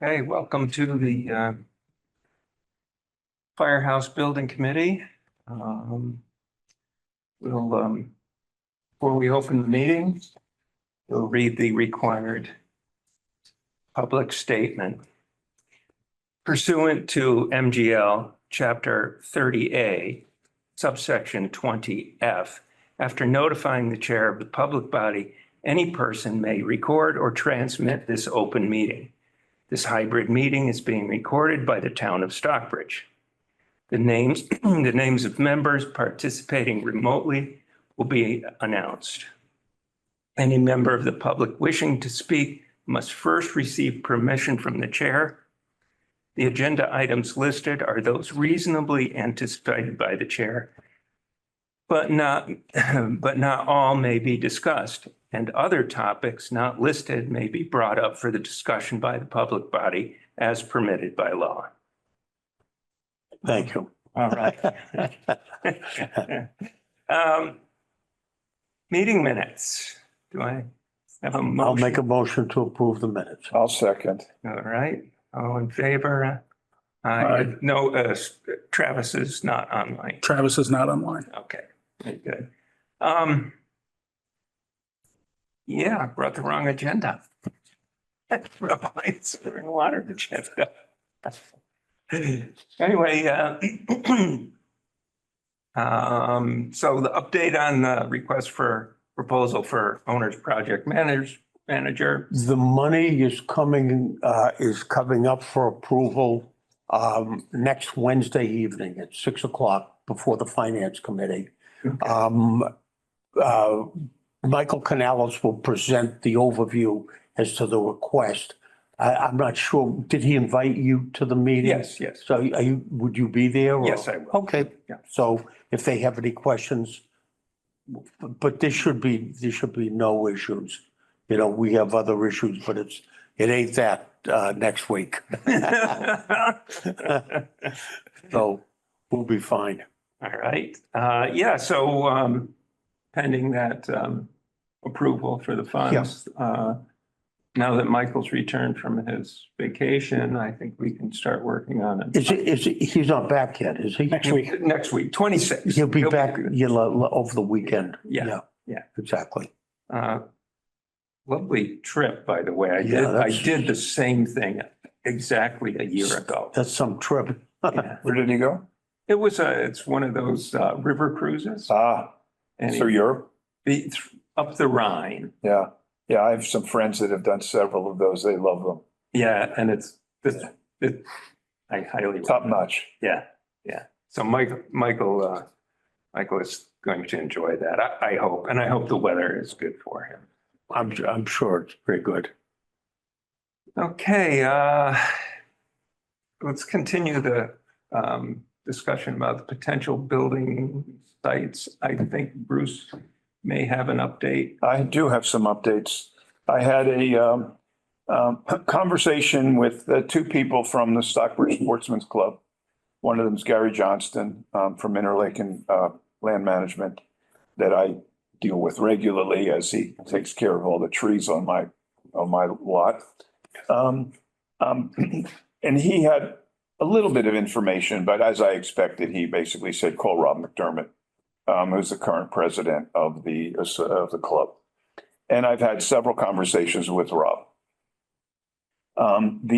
Hey, welcome to the Firehouse Building Committee. We'll, before we open the meeting, we'll read the required public statement. Pursuant to MGL Chapter 30A, subsection 20F, after notifying the chair of the public body, any person may record or transmit this open meeting. This hybrid meeting is being recorded by the town of Stockbridge. The names of members participating remotely will be announced. Any member of the public wishing to speak must first receive permission from the chair. The agenda items listed are those reasonably anticipated by the chair, but not all may be discussed, and other topics not listed may be brought up for the discussion by the public body as permitted by law. Thank you. All right. Meeting minutes. Do I have a motion? I'll make a motion to approve the minutes. I'll second. All right. All in favor? Aye. No, Travis is not online. Travis is not online. Okay, very good. Yeah, I brought the wrong agenda. Water agenda. Anyway, so the update on the request for proposal for owner's project manager. The money is coming up for approval next Wednesday evening at 6 o'clock before the finance committee. Michael Canales will present the overview as to the request. I'm not sure, did he invite you to the meeting? Yes, yes. So would you be there? or- Yes, I will. Okay, Yeah. so if they have any questions, but there should be no issues. You know, we have other issues, but it ain't that next week. So we'll be fine. All right. Yeah, so pending that approval for the funds. Now that Michael's returned from his vacation, I think we can start working on it. He's not back yet, is he? Next week, 26. He'll be back over the weekend. Yeah. Exactly. Lovely trip, by the way. I did the same thing exactly a year ago. That's some trip. Yeah. Where did he go? It's one of those river cruises. And Through Europe? up the Rhine. Yeah. Yeah, I have some friends that have done several of those. They love them. Yeah, and I highly Top notch. Yeah. So Michael is going to enjoy that. I hope, and I hope the weather is good for him. I'm sure it's pretty good. Okay, let's continue the discussion about the potential building sites. I think Bruce may have an update. I do have some updates. I had a conversation with two people from the Stockbridge Sportsman's Club. One of them is Gary Johnston from Interlaken Land Management that I deal with regularly as he takes care of all the trees on my lot. And he had a little bit of information, but as I expected, he basically said, call Rob McDermott, who's the current president of the club. And I've had several conversations with Rob. And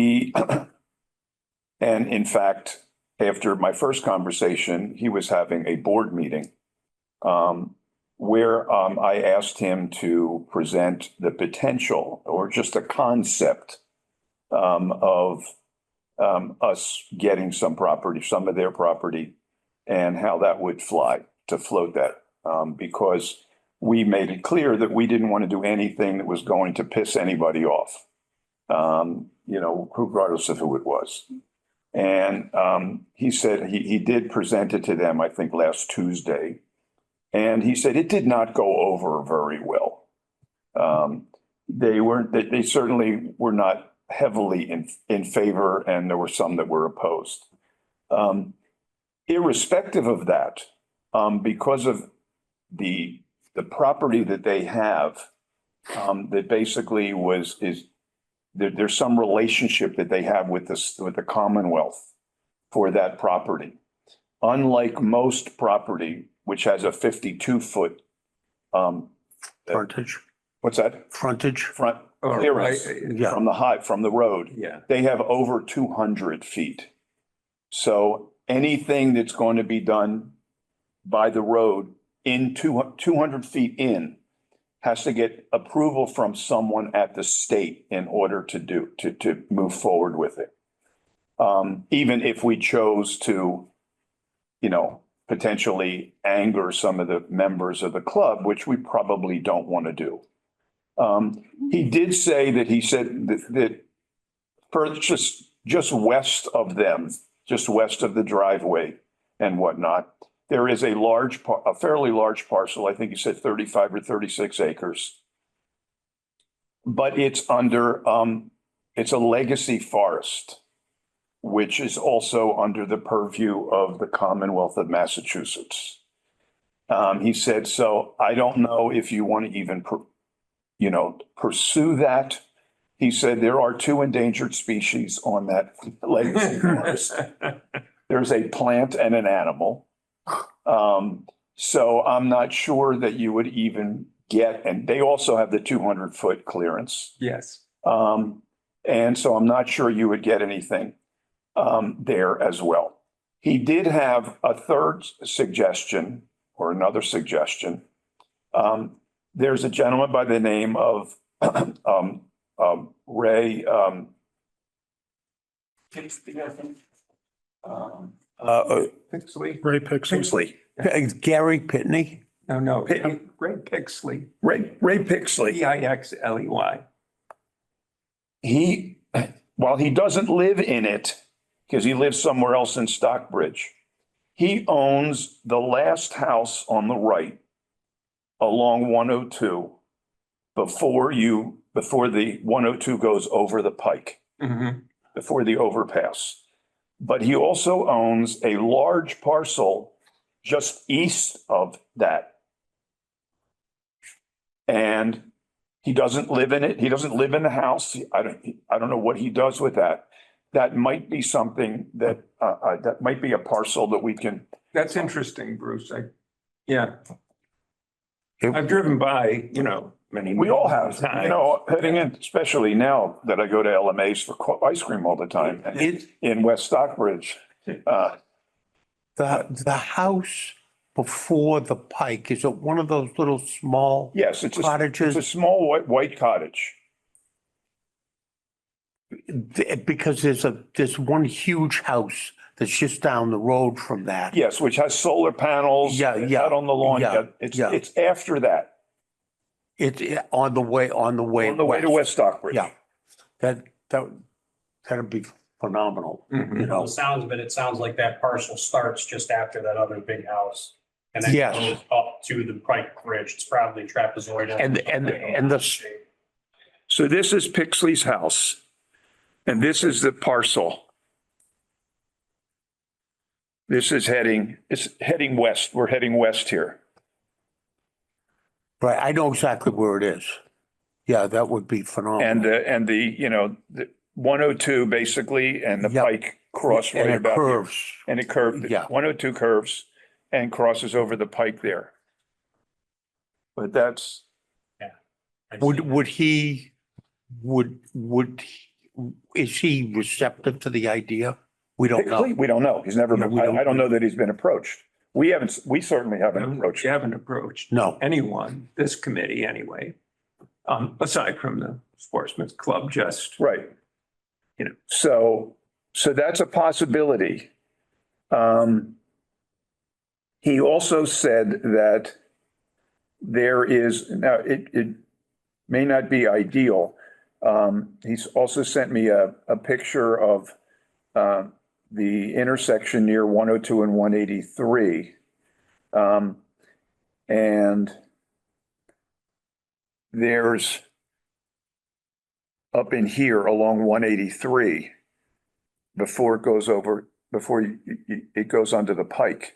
in fact, after my first conversation, he was having a board meeting where I asked him to present the potential or just a concept of us getting some of their property and how that would fly to float that. Because we made it clear that we didn't want to do anything that was going to piss anybody off, regardless of who it was. And he said he did present it to them, I think, last Tuesday. And he said it did not go over very well. They certainly were not heavily in favor, and there were some that were opposed. Irrespective of that, because of the property that they have, that basically is there's some relationship that they have with this, with the Commonwealth for that property. Unlike most property, which has a 52-foot, Frontage, what's that? frontage, Front Or, clearance yeah. from the road. Yeah. They have over 200 feet. So anything that's going to be done by the road in 200 feet in has to get approval from someone at the state in order to move forward with it. Even if we chose to, potentially anger some of the members of the club, which we probably don't want to do. He did say that he said that first, just west of them, just west of the driveway and whatnot, there is a fairly large parcel. I think he said 35 or 36 acres. But it's under, it's a legacy forest, which is also under the purview of the Commonwealth of Massachusetts. He said, so I don't know if you want to even, pursue that. He said there are 2 endangered species on that legacy forest. There's a plant and an animal. So I'm not sure that you would even get, and they also have the 200-foot clearance. Yes. And so I'm not sure you would get anything there as well. He did have a third suggestion or another suggestion. There's a gentleman by the name of Ray. Pixley? Ray Pixley. Pixley. Gary Pitney. No, Pit- Ray Pixley, Ray Pixley. Pixley. While he doesn't live in it, because he lives somewhere else in Stockbridge, he owns the last house on the right along 102 before the 102 goes over the pike, Mhm. before the overpass. But he also owns a large parcel just east of that. And he doesn't live in it. He doesn't live in the house. I don't know what he does with that. That might be something that might be a parcel that we can. That's interesting, Bruce. Yeah. It- I've driven by, many. We all have, times. heading in, especially now that I go to LMA's for ice cream all the time in West Stockbridge. The house before the pike, is it one of those little small Yes, it's a cottages? small white cottage. Because there's one huge house that's just down the road from that. Yes, which has solar panels. Yeah, It's yeah, out on the lawn. yeah, yeah. It's after that, It's on the way on the way to West Stockbridge. Yeah, that'd be phenomenal, Mhm. you know? The sounds of it, it sounds like that parcel starts just after that other big house. And then Yes. goes up to the Pike Bridge. It's probably trapezoidal. And the, So this is Pixley's house, and this is the parcel. It's heading west. We're heading west here. right, I know exactly where it is. Yeah, that would be And phenomenal. the 102 basically, and the Yep. Pike cross And right it about here. curves. And it curved, Yeah. 102 curves and crosses over the pike there. But that's, Would he, is he receptive to the idea? We don't know. we don't know. He's never Yeah, been, we don't- I don't know that he's been approached. We certainly haven't approached. You haven't approached No, anyone, this committee anyway, aside from the Sportsman's Club, just, Right. You know. So that's a possibility. He also said that there is, now it may not be ideal. He's also sent me a picture of the intersection near 102 and 183. And there's up in here along 183 before it goes over, it goes under the pike.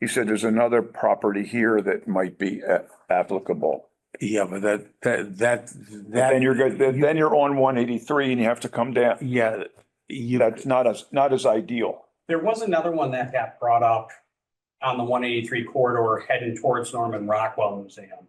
He said there's another property here that might be applicable. Yeah, but Then that, you're good, then you're on 183 and you have to come down. yeah, you, That's not as ideal. There was another one that got brought up on the 183 corridor heading towards Norman Rockwell Museum,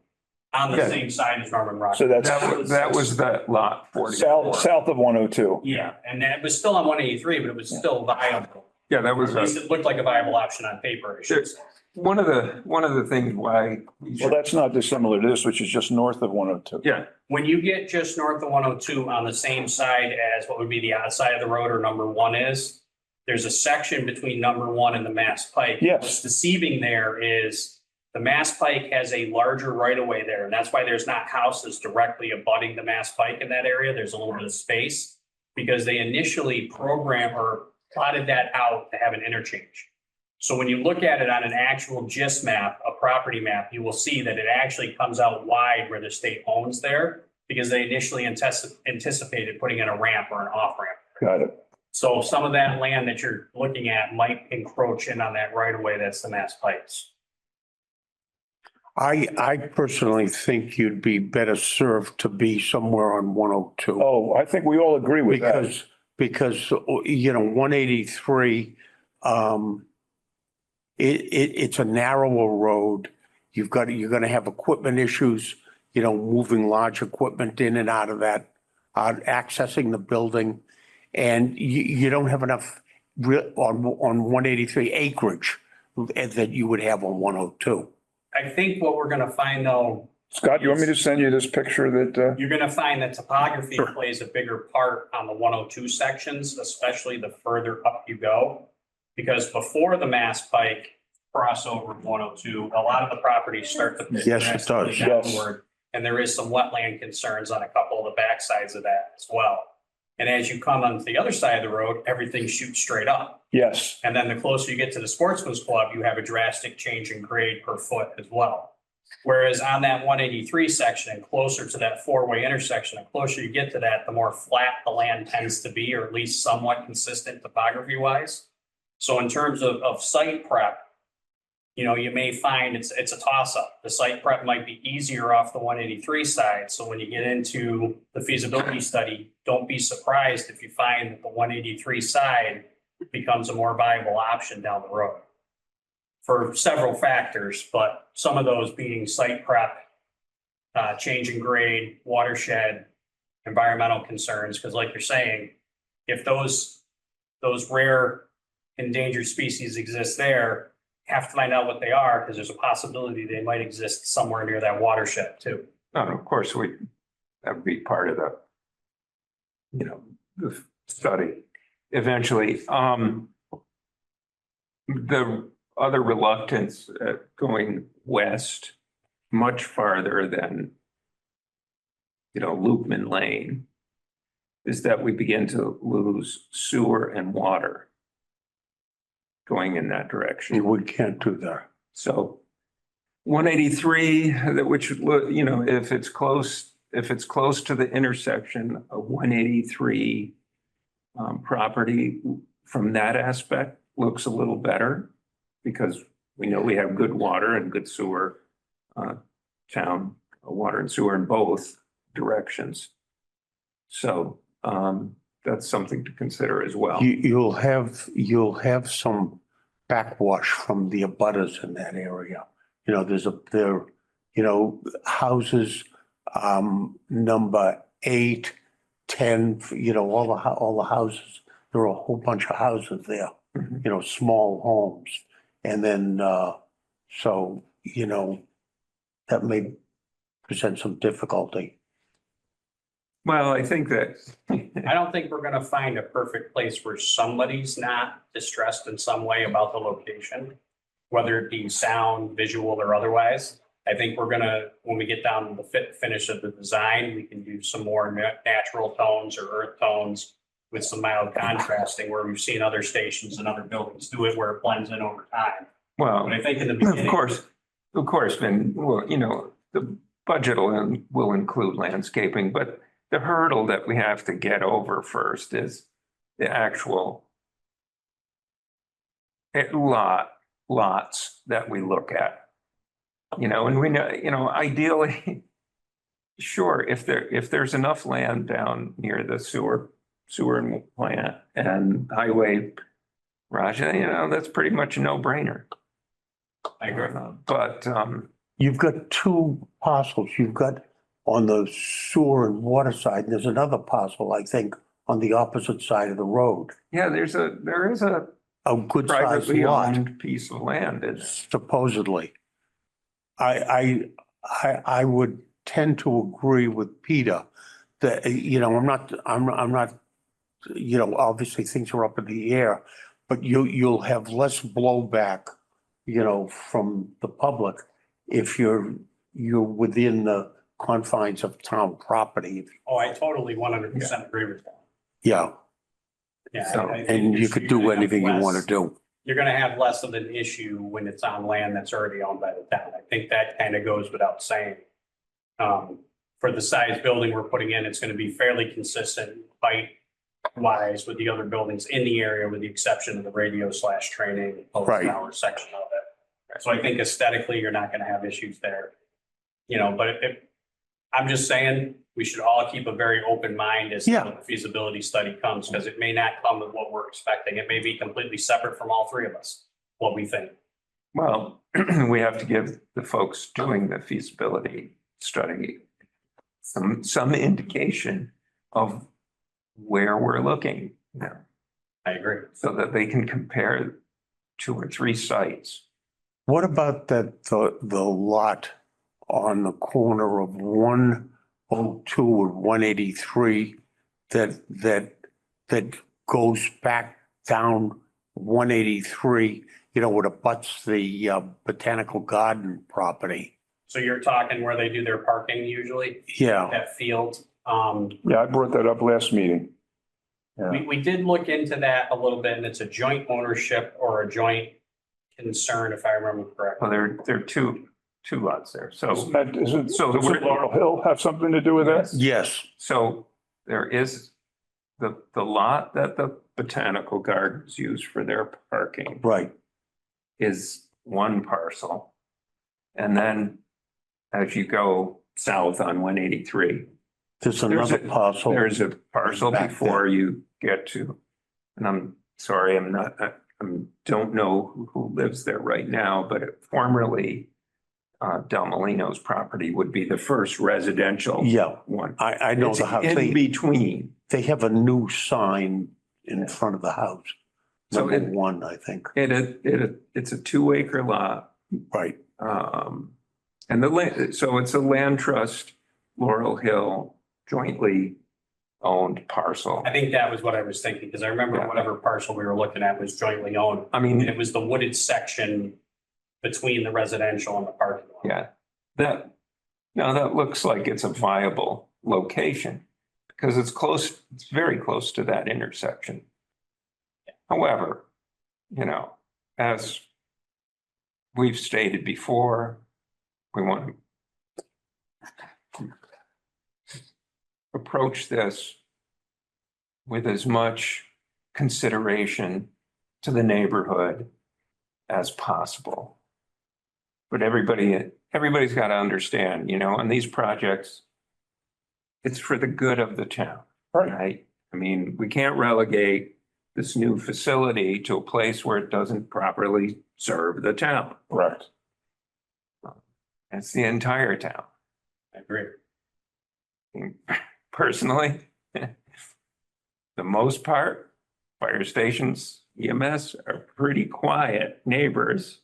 on the Yeah. same side as Norman Rockwell. So that's That was that lot 40. south of 102. Yeah, and that was still on 183, but it was still viable. Yeah, that At was least it looked like a viable option on paper, I should say. one of the things why we Well, should, that's not dissimilar to this, which is just north of 102. yeah, When you get just north of 102 on the same side as what would be the odd side of the road or number one is, there's a section between number one and the Mass Pike. Yes. What's deceiving there is the Mass Pike has a larger right of way there, and that's why there's not houses directly abutting the Mass Pike in that area. There's a little bit of space because they initially programmed or plotted that out to have an interchange. So when you look at it on an actual GIS map, a property map, you will see that it actually comes out wide where the state owns there because they initially anticipated putting in a ramp or an off ramp. Got it. So some of that land that you're looking at might encroach in on that right of way. That's the Mass Pikes. I personally think you'd be better served to be somewhere on 102. Oh, I think we all agree with that. Because, you know, 183, it's a narrower road. You're going to have equipment issues, you know, moving large equipment in and out of that, accessing the building. And you don't have enough on 183 acreage that you would have on 102. I think what we're gonna find though, Scott, you want me to send you this picture that, you're gonna find that topography plays a bigger part on the 102 sections, especially the further up you go. Because before the Mass Pike crossover of 102, a lot of the properties start to. Yes, it does. Yes. Downward, and there is some wetland concerns on a couple of the backsides of that as well. And as you come onto the other side of the road, everything shoots straight up. yes, And then the closer you get to the Sportsman's Club, you have a drastic change in grade per foot as well. Whereas on that 183 section and closer to that four-way intersection, the closer you get to that, the more flat the land tends to be, or at least somewhat consistent topography wise. So in terms of site prep, you know, you may find it's a toss up. The site prep might be easier off the 183 side. So when you get into the feasibility study, don't be surprised if you find that the 183 side becomes a more viable option down the road for several factors, but some of those being site prep, change in grade, watershed, environmental concerns. Because like you're saying, if those rare endangered species exist there, have to find out what they are because there's a possibility they might exist somewhere near that watershed too. no, of course, that would be part of the, you know, the study eventually. The other reluctance going west much farther than, you know, Loopman Lane is that we begin to lose sewer and water going in that direction. We can't do that. So 183, which, you know, if it's close to the intersection of 183 property from that aspect looks a little better because we know we have good water and good sewer, town water and sewer in both directions. So that's something to consider as well. You'll have some backwash from the abutters in that area. You know, houses, number 8, 10, you know, all the houses, there are a whole bunch of houses there, Mhm. you know, small homes. And then, so, you know, that may present some difficulty. Well, I think that, I don't think we're gonna find a perfect place where somebody's not distressed in some way about the location, whether it be sound, visual, or otherwise. I think we're gonna, when we get down to the finish of the design, we can do some more natural tones or earth tones with some mild contrasting where we've seen other stations and other buildings do it where it blends in over time. well, But I think in the beginning. of course, then, well, you know, the budget will include landscaping, but the hurdle that we have to get over first is the actual lots that we look at. You know, and we know, you know, ideally, Sure, if there's enough land down near the sewer plant and highway, Raja, that's pretty much a no-brainer. I agree. But, You've got two parcels. You've got on the sewer and water side, there's another parcel, I think, on the opposite side of the road. yeah, there is a A good sized privately lot, owned piece of land. supposedly. I would tend to agree with Peter that, I'm not, obviously things are up in the air, but you'll have less blowback, from the public if you're within the confines of town property. Oh, I totally 100% agree with that. Yeah, Yeah. So- I think and you you're could gonna do have anything you less- want to do. You're gonna have less of an issue when it's on land that's already owned by the town. I think that kind of goes without saying. For the size building we're putting in, it's gonna be fairly consistent height wise with the other buildings in the area, with the exception of the radio/training post Right. tower section of it. So I think aesthetically, you're not gonna have issues there. But I'm just saying, we should all keep a very open mind as to Yeah. when the feasibility study comes, because it may not come with what we're expecting. It may be completely separate from all three of us, what we think. Well, we have to give the folks doing the feasibility study some indication of where we're looking now, I agree. so that they can compare 2 or 3 sites. What about the lot on the corner of 102 and 183 that goes back down 183, it abuts the botanical garden property? So you're talking where they do their parking usually, Yeah, that field. Yeah, I brought that up last meeting. We did look into that a little bit, and it's a joint ownership or a joint concern, if I remember correctly. Well, there are two lots there. So Doesn't So the word- Laurel Hill have something to do with that? yes, So there is the lot that the botanical gardens use for their parking right. is one parcel. And then as you go south on 183, There's There's another a- parcel. there's a parcel Back before you get to, and I'm sorry, don't know who lives there right now, but formerly Del Molino's property would be the first residential Yeah, one. I know It's the house. in between. They have a new sign in front of the house. So Number 1, I think. It's a 2-acre lot. Right. And the land, so it's a land trust, Laurel Hill jointly owned parcel. I think that was what I was thinking, because I remember Yeah. whatever parcel we were looking at was jointly owned. I And mean, it was the wooded section between the residential and the parking lot. yeah, that looks like it's a viable location because it's very close to that intersection. However, as we've stated before, we want to approach this with as much consideration to the neighborhood as possible. But everybody's got to understand, on these projects, it's for the good of the town, right? I mean, we can't relegate this new facility to a place where it doesn't properly serve the town. Correct. It's the entire town. I agree. Personally, the most part, fire stations, EMS are pretty quiet neighbors.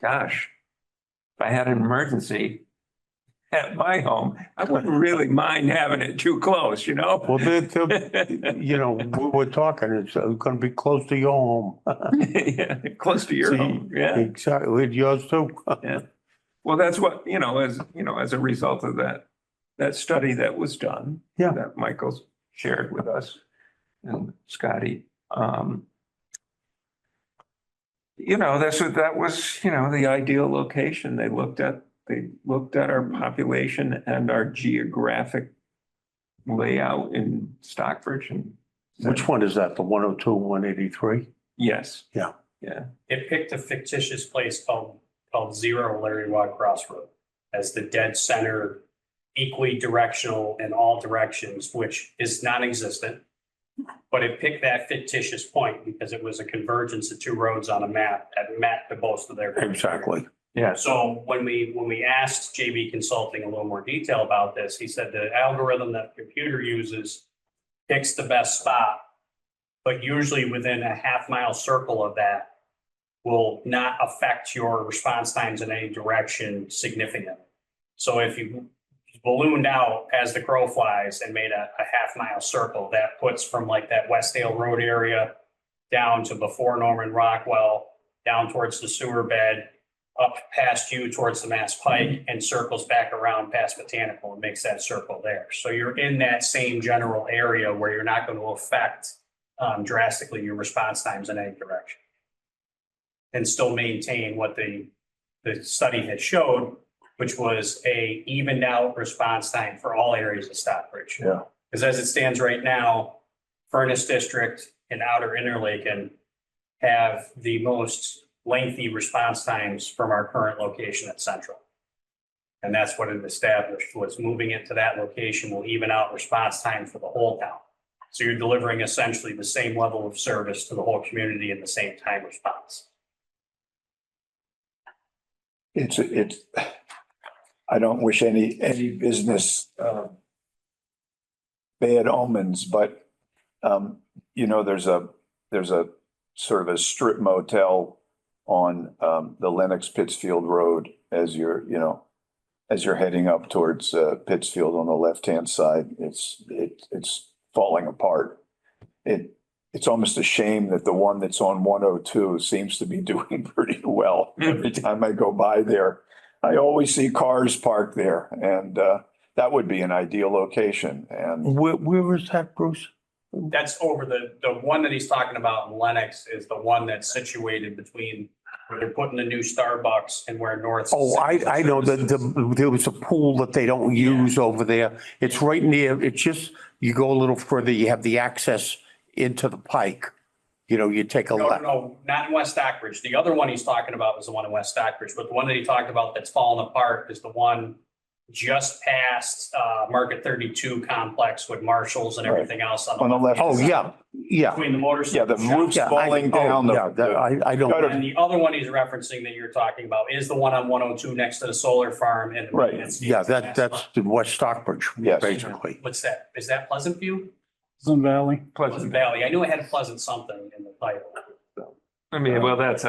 Gosh, if I had an emergency at my home, I wouldn't really mind having it too close, Well, we're talking, it's going to be close to your home. Yeah, close to your See, home, yeah. Exactly, with yours too. Yeah. Well, that's what, as a result of that study that was done. Yeah. That Michael's shared with us and Scotty. That was the ideal location. They looked at our population and our geographic layout in Stockbridge and. Which one is that, the 102, 183? Yes. Yeah. Yeah. It picked a fictitious place called called Zero Larry Watt Crossroad as the dead center, equally directional in all directions, which is non-existent. But it picked that fictitious point because it was a convergence of two roads on a map that mapped to both of their. Exactly. Yeah. So when we asked JB Consulting a little more detail about this, he said the algorithm that the computer uses picks the best spot, but usually within a half-mile circle of that will not affect your response times in any direction significantly. So if you ballooned out as the crow flies and made a half-mile circle, that puts from like that Westdale Road area down to before Norman Rockwell, down towards the sewer bed, up past you towards the Mass Pike, and circles back around past Botanical and makes that circle there. So you're in that same general area where you're not going to affect drastically your response times in any direction. And still maintain what the study had showed, which was a evened out response time for all areas of Stockbridge. Yeah. Because as it stands right now, Furnace District and Outer Interlaken have the most lengthy response times from our current location at Central. And that's what it established, was moving it to that location will even out response time for the whole town. So you're delivering essentially the same level of service to the whole community in the same time response. It's, I don't wish any business, bad omens, but, there's a sort of a strip motel on, the Lenox Pittsfield Road as you're heading up towards, Pittsfield on the left-hand side. It's falling apart. It's almost a shame that the one that's on 102 seems to be doing pretty well. Every time I go by there, I always see cars parked there, and that would be an ideal location. And Where was that, Bruce? That's over the one that he's talking about in Lenox is the one that's situated between where they're putting the new Starbucks and where North. Oh, I know that there was a pool that they don't use over there. It's right near, it's just, you go a little further, you have the access into the Pike. You take a left. No, not in West Stockbridge. The other one he's talking about was the one in West Stockbridge, but the one that he talked about that's fallen apart is the one just past Market 32 complex with Marshalls and everything else on the left. Oh, yeah, yeah. between the motorcycle. Yeah, the roof's Yeah, falling down. I don't. And the other one he's referencing that you're talking about is the one on 102 next to the solar farm and. Right. Yeah, that's the West Stockbridge, Yes. basically. What's that? Is that Pleasant View? Pleasant Valley. Pleasant Valley. I knew it had a Pleasant something in the title. I mean, well, that's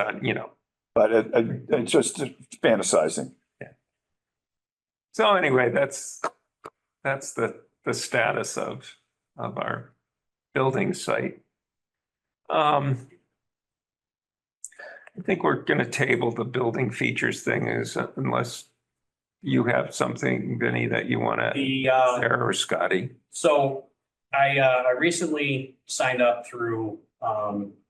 But it's just fantasizing. so anyway, that's the status of our building site. I think we're gonna table the building features thing unless you have something, Vinnie, that you wanna, Sarah or Scotty. So I recently signed up through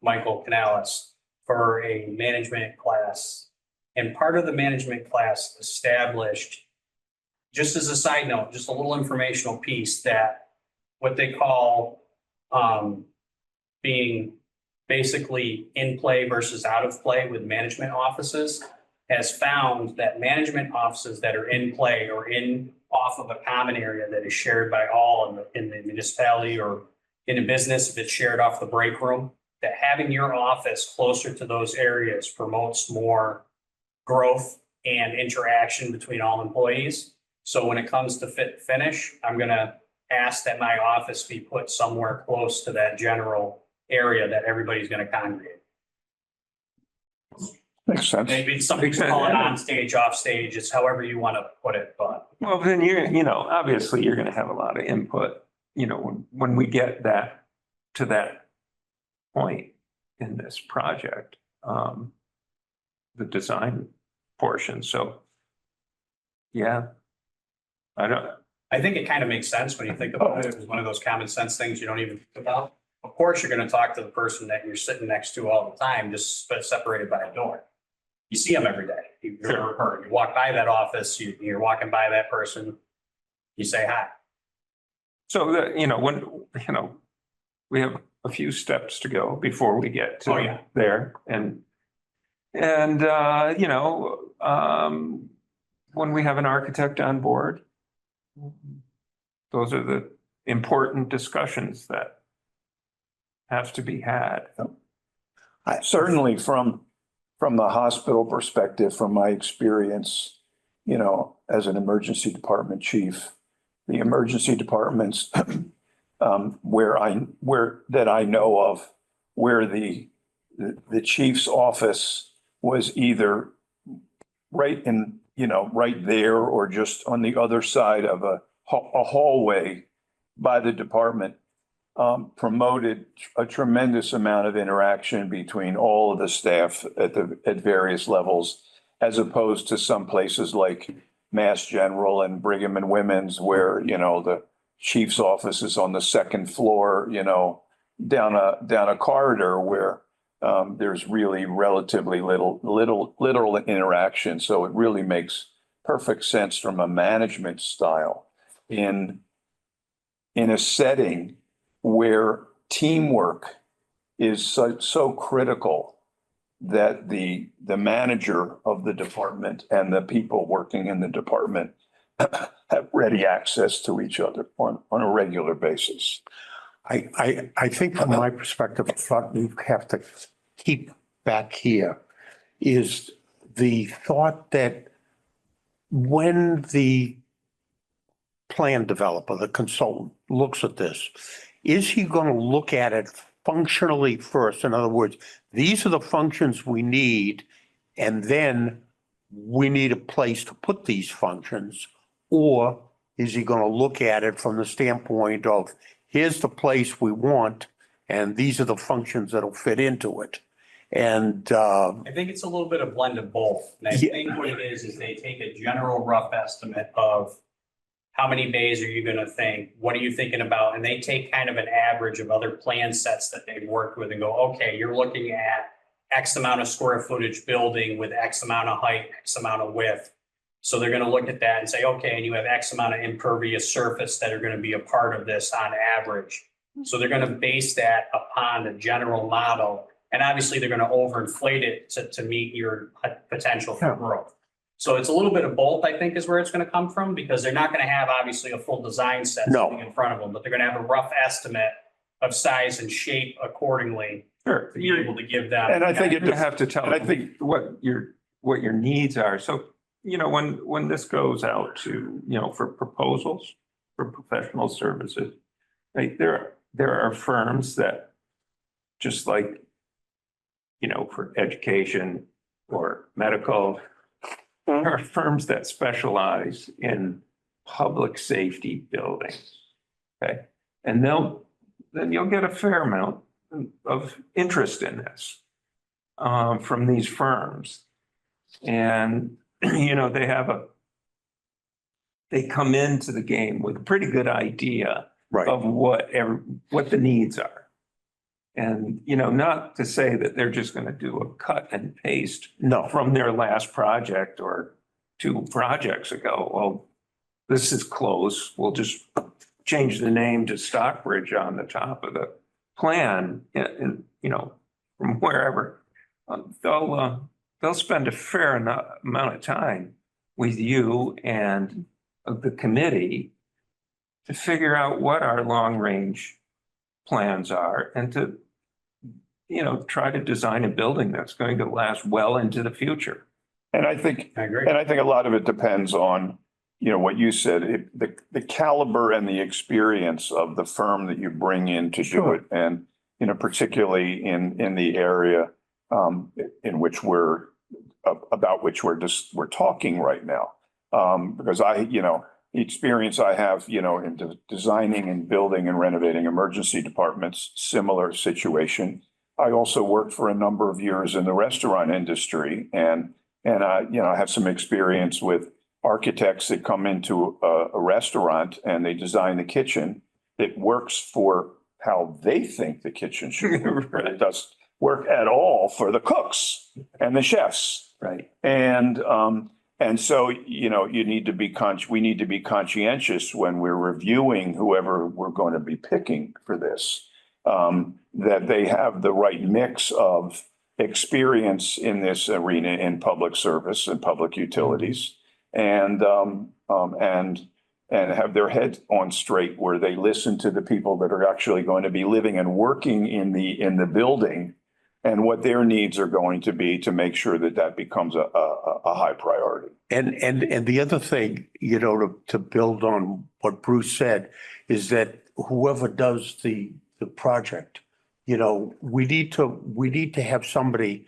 Michael Canales for a management class. And part of the management class established, just as a side note, just a little informational piece, that what they call being basically in play versus out of play with management offices, has found that management offices that are in play or off of a common area that is shared by all in the municipality or in a business, if it's shared off the break room, that having your office closer to those areas promotes more growth and interaction between all employees. So when it comes to fit and finish, I'm gonna ask that my office be put somewhere close to that general area that everybody's gonna congregate. Makes sense. Maybe some people call it on stage, off stage, it's however you want to put it, but. Well, then obviously you're gonna have a lot of input, when we get to that point in this project, the design portion. So, yeah, I think it kind of makes sense when you think about it. It was one of those common sense things you don't even think about. Of course, you're going to talk to the person that you're sitting next to all the time, just separated by a door. You see them every day. You walk by that office, you're walking by that person, you say hi. so that, we have a few steps to go before we get Oh, to yeah. there. And And, when we have an architect on board, those are the important discussions that have to be had. Certainly from the hospital perspective, from my experience, as an emergency department chief, the emergency departments that I know of, where the chief's office was either right in, right there or just on the other side of a hallway by the department, promoted a tremendous amount of interaction between all of the staff at various levels, as opposed to some places like Mass General and Brigham and Women's, where, the chief's office is on the second floor, down a corridor where there's really relatively little interaction. So it really makes perfect sense from a management style in a setting where teamwork is so critical, that the manager of the department and the people working in the department have ready access to each other on a regular basis. I think from my perspective, what we have to keep back here is the thought that when the plan developer, the consultant, looks at this, is he going to look at it functionally first? In other words, these are the functions we need, and then we need a place to put these functions? Or is he going to look at it from the standpoint of, here's the place we want, and these are the functions that'll fit into it? And I think it's a little bit of blend of both. And I Yeah. think what it is they take a general rough estimate of how many bays are you going to think? What are you thinking about? And they take kind of an average of other plan sets that they've worked with and go, okay, you're looking at X amount of square footage building with X amount of height, X amount of width. So they're going to look at that and say, okay, and you have X amount of impervious surface that are going to be a part of this on average. So they're going to base that upon the general model. And obviously they're going to overinflate it to meet your potential for growth. So it's a little bit of both, I think, is where it's going to come from, because they're not going to have obviously a full design set No. sitting in front of them, but they're going to have a rough estimate of size and shape accordingly Sure. to be able to give them. And I think You have to tell and I think- what your needs are. So, when this goes out to, for proposals, for professional services, right, there are firms that, just like, for education or medical, there are firms that specialize in public safety buildings. Okay. And then you'll get a fair amount of interest in this from these firms. And, they come into the game with a pretty good idea right, of what the needs are. And, not to say that they're just going to do a cut and paste no, from their last project or 2 projects ago. Well, this is close. We'll just change the name to Stockbridge on the top of the plan, and from wherever. They'll spend a fair amount of time with you and the committee to figure out what our long-range plans are, and to, try to design a building that's going to last well into the future. And I think I agree. And I think a lot of it depends on, what you said, the caliber and the experience of the firm that you bring in to do Sure. it. And, particularly in the area in which about which we're talking right now. Because the experience I have, in designing and building and renovating emergency departments, similar situation. I also worked for a number of years in the restaurant industry, and I have some experience with architects that come into a restaurant and they design the kitchen that works for how they think the kitchen should work, but it doesn't work at all for the cooks and the chefs. Right. And so, we need to be conscientious when we're reviewing whoever we're going to be picking for this, that they have the right mix of experience in this arena in public service and public utilities and have their head on straight where they listen to the people that are actually going to be living and working in the building and what their needs are going to be to make sure that that becomes a high priority. And the other thing, to build on what Bruce said, is that whoever does the project, we need to have somebody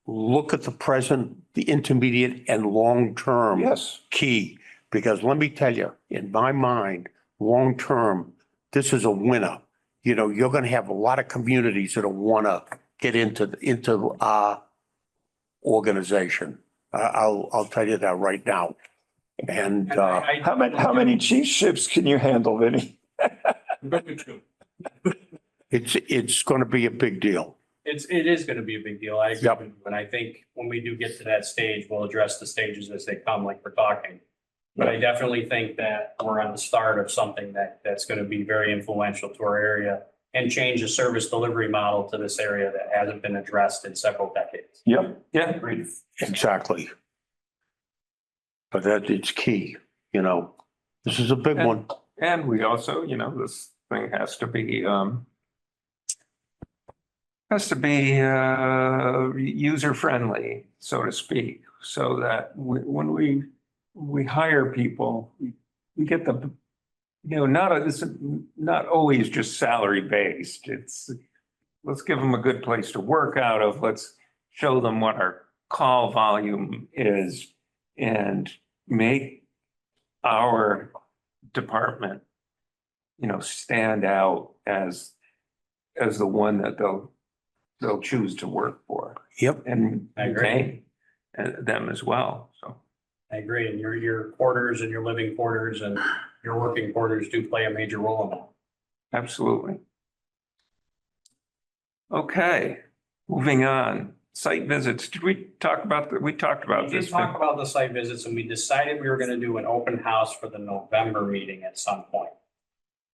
look at the present, the intermediate and long-term Yes. key. Because let me tell you, in my mind, long-term, this is a winner. You're going to have a lot of communities that'll want to get into our organization. I'll tell you that right now. And How many chief ships can you handle, Vinny? it's going to be a big deal. It is going to be a big deal. I agree Yep. with you. And I think when we do get to that stage, we'll address the stages as they come, like we're talking. But I definitely think that we're on the start of something that's going to be very influential to our area and change the service delivery model to this area that hasn't been addressed in several decades. Yep. Yeah, Agreed. Exactly. But it's key, This is a big one. and we also, this thing has to be user friendly, so to speak, so that when we hire people, we get the, it's not always just salary based. It's, let's give them a good place to work out of. Let's show them what our call volume is and make our department, stand out as the one that they'll choose to work for. Yep. And I agree. retain them as well, so. I agree. And your quarters and your living quarters and your working quarters do play a major role in that. Absolutely. Okay, moving on. Site visits. Did we talk about we talked about We this? did talk about the site visits and we decided we were going to do an open house for the November meeting at some point.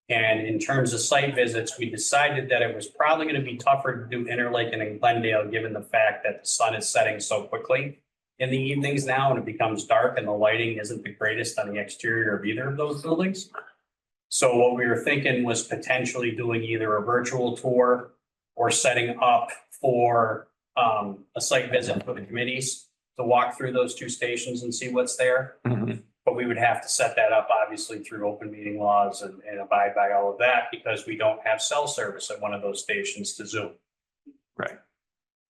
And in terms of site visits, we decided that it was probably going to be tougher to do Interlake and Glendale, given the fact that the sun is setting so quickly in the evenings now and it becomes dark and the lighting isn't the greatest on the exterior of either of those buildings. So what we were thinking was potentially doing either a virtual tour or setting up for a site visit for the committees to walk through those two stations and see what's there. Mhm. But we would have to set that up obviously through open meeting laws and abide by all of that because we don't have cell service at one of those stations to Zoom. Right.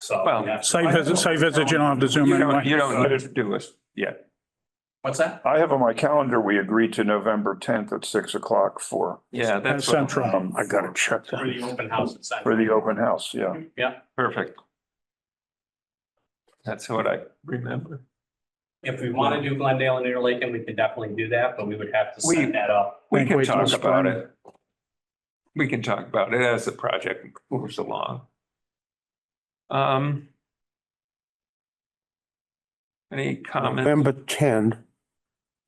So. Well, we have to- Site visit, you don't have to Zoom You don't anyway. need to do us yet. What's that? I have on my calendar, we agreed to November 10th at 6 o'clock for Yeah, And that's Central. I got to check For that. the open house at Central. for the open house. Yeah. Yeah. perfect. That's what I remember. If we want to do Glendale and Interlake, we could definitely do that, but we would have to We- set that up. We Can't can wait till talk about spring. it. We can talk about it as the project moves along. Any comments? November 10,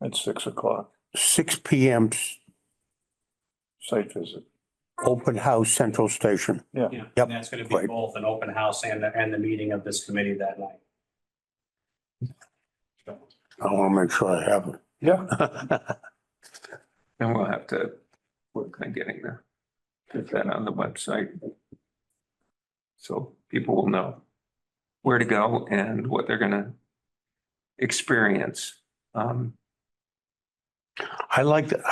At 6 o'clock, 6 PM, site visit. open house, Central Station. Yeah, Yep. and that's going to be Right. both an open house and the meeting of this committee that night. I want to make sure I have it. Yeah. And we'll have to work on getting get that on the website. So people will know where to go and what they're gonna experience. I like that,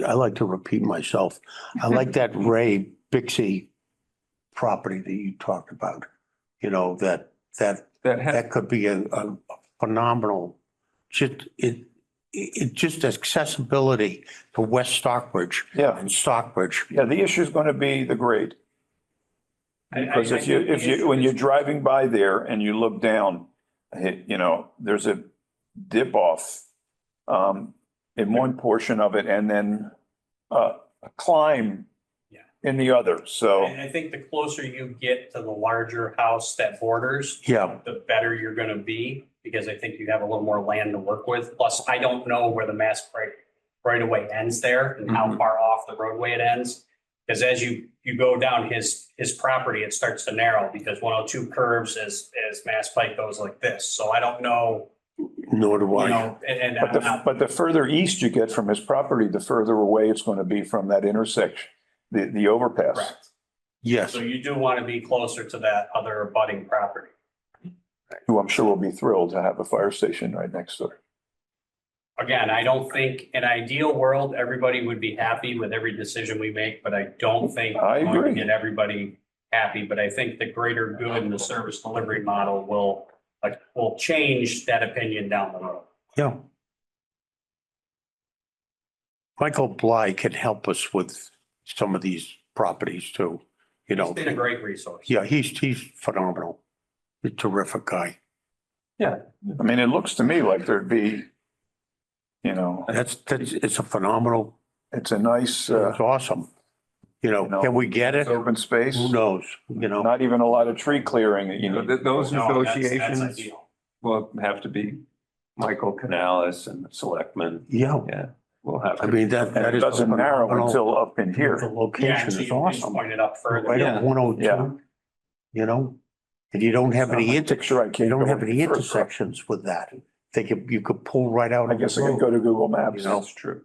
I like to repeat myself. I like that Ray Bixie property that you talked about. That That has, that could be a phenomenal, just accessibility to West Stockbridge Yeah. and Stockbridge. Yeah. The issue is going to be the grade. Because I if you, when you're driving by there and you look down, there's a dip off in one portion of it and then a climb Yeah. in the other. So, And I think the closer you get to the larger house that borders, Yeah, the better you're going to be, because I think you have a little more land to work with. Plus, I don't know where the mass right of way ends there and how Mhm. far off the roadway it ends. Because as you go down his property, it starts to narrow because 102 curves as Mass Pike goes like this. So I don't know, Nor do you I. know, and But the further east you get from his property, the further away it's going to be from that intersection, the overpass. correct. Yes, So you do want to be closer to that other abutting property. Who I'm sure will be thrilled to have a fire station right next door. Again, I don't think in an ideal world, everybody would be happy with every decision we make, but I don't think I we're going to agree. get everybody happy. But I think the greater good and the service delivery model will change that opinion down the road. yeah. Michael Bly can help us with some of these properties too, you He's know. been a great resource. Yeah, he's phenomenal. He's a terrific guy. I mean, it looks to me like there'd be, you know, It's a phenomenal, it's a nice, it's awesome. You know, can we get it? open space, Who knows, you know? not even a lot of tree clearing that you need. Those No, that's negotiations ideal. will have to be Michael Canales and the selectmen. Yeah, Yeah, we'll have I to. mean, that And it is. doesn't narrow phenomenal- until up in The here. Yeah, location so is you can awesome. point it up further. Right Yeah. at 102, Yeah. you know? And you don't have any Picture I you can't don't go have any further. intersections with that. You could pull right out. I of the guess I could road. go to Google Maps. You know. That's true.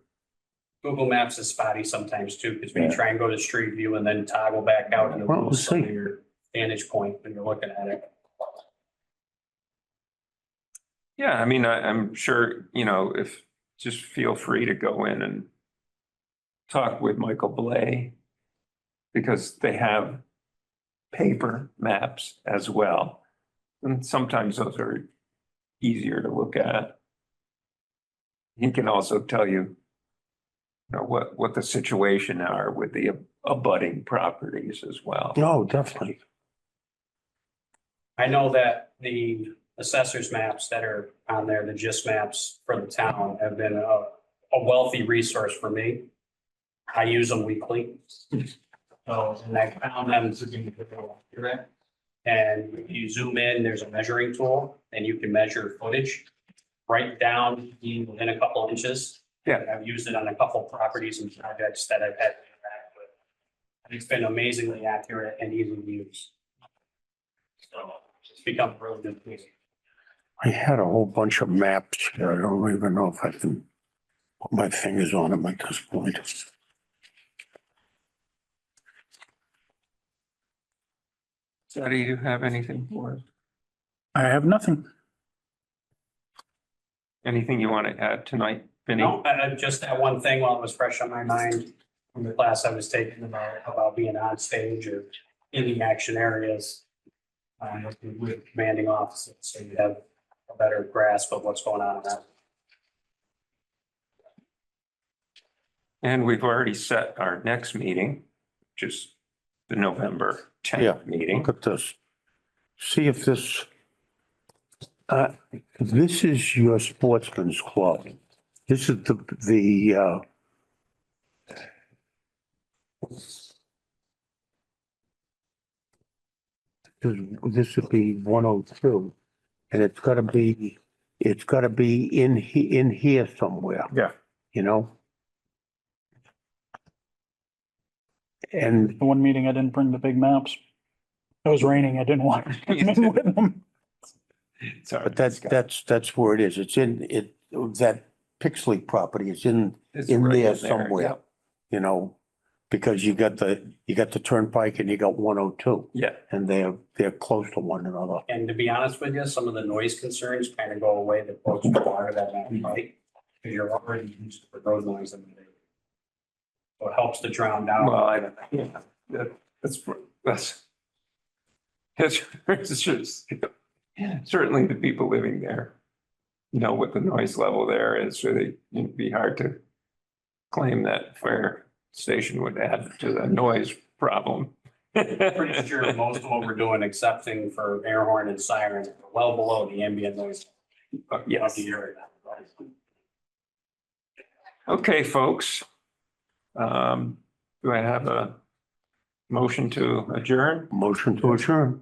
Google Maps is spotty sometimes too, because when you Yeah. try and go to Street View and then toggle back out, you Well, lose let's some of see. your vantage point when you're looking at it. Yeah, I mean, I'm sure, if, just feel free to go in and talk with Michael Blay, because they have paper maps as well. And sometimes those are easier to look at. He can also tell you, what the situation are with the abutting properties as well. No, definitely. I know that the assessor's maps that are on there, the GIS maps for the town have been a wealthy resource for me. I use them weekly. So, and I found them to be accurate. And if you zoom in, there's a measuring tool and you can measure footage right down within a couple inches. Yeah. I've used it on a couple properties and projects that I've had to interact with. And it's been amazingly accurate and easy to use. So it's become a really good piece. I had a whole bunch of maps here. I don't even know if I can put my fingers on them at this point. So do you have anything for us? I have nothing. Anything you want to add tonight, Vinnie? No, just that one thing while it was fresh on my mind from the class I was taking about being on stage or in the action areas. With commanding officers, so you have a better grasp of what's going on in that. And we've already set our next meeting, which is the November Yeah. 10th meeting. Look at this. See if this, this is your sportsman's club. This is this would be 102. And it's gotta be in here somewhere. Yeah. You know? And The one meeting I didn't bring the big maps. It was raining. I didn't want to come with them. Sorry, But that's where it is. It's in it, that Pixley property is in it's in right there somewhere, you know, because you got the turnpike and you got 102 Yeah, and they're close to one another. And to be honest with you, some of the noise concerns kind of go away the closer you are to that mountain bike. Because you're already used to the road noise in the day. So it helps to drown down. well, that's it's just, certainly the people living there know what the noise level there is, so it'd be hard to claim that fire station would add to the noise problem. Pretty sure most of what we're doing, excepting for air horn and siren, are well below the ambient noise of Yes. the area. Okay, folks. Do I have a motion to adjourn? Motion to adjourn.